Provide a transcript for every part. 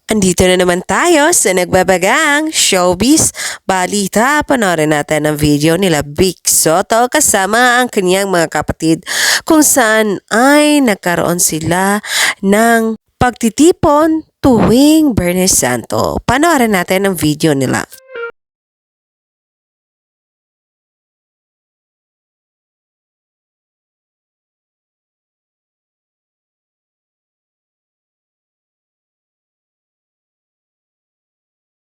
Andito na naman tayo sa nagbabagang showbiz balita. Panoorin natin ang video nila Big Sotto kasama ang kanyang mga kapatid kung saan ay nagkaroon sila ng pagtitipon tuwing Bernes Santo. Panoorin natin ang video nila.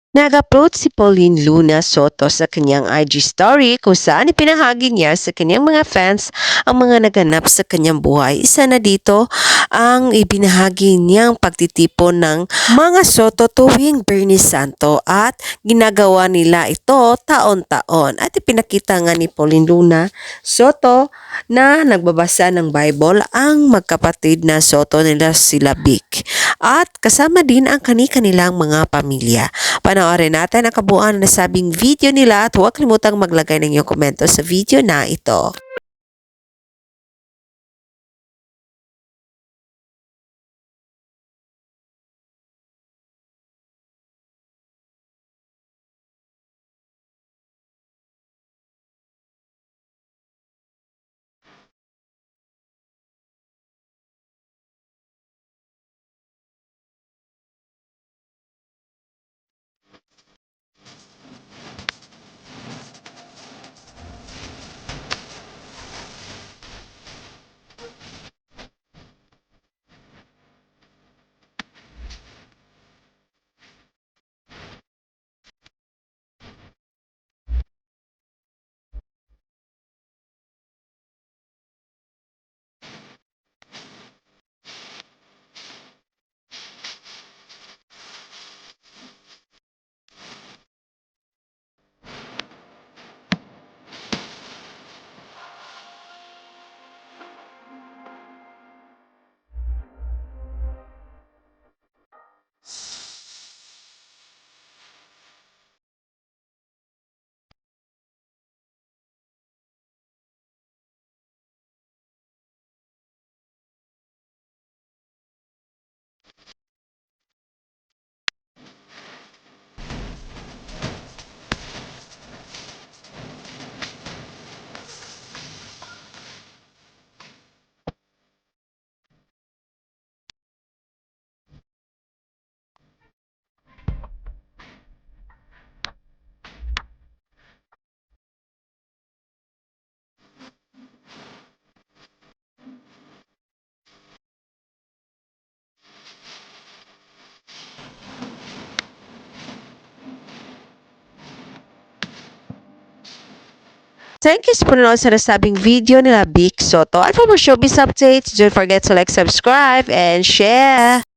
Nag-upload si Pauline Luna Sotto sa kanyang IG story kung saan ipinahagi niya sa kanyang mga fans ang mga naganap sa kanyang buhay. Isa na dito ang ibinahagi niyang pagtitipon ng mga Sotto tuwing Bernes Santo at ginagawa nila ito taon-taon. At ipinakita nga ni Pauline Luna Sotto na nagbabasa ng Bible ang magkapatid na Sotto nila sila Vic. At kasama din ang kani-kanilang mga pamilya. Panoorin natin ang kabuuan na nasabing video nila at huwag kalimutang maglagay ng iyong komento sa video na ito. Thank you sa panonood sa nasabing video nila Big Sotto. At for more showbiz updates, don't forget to like, subscribe, and share.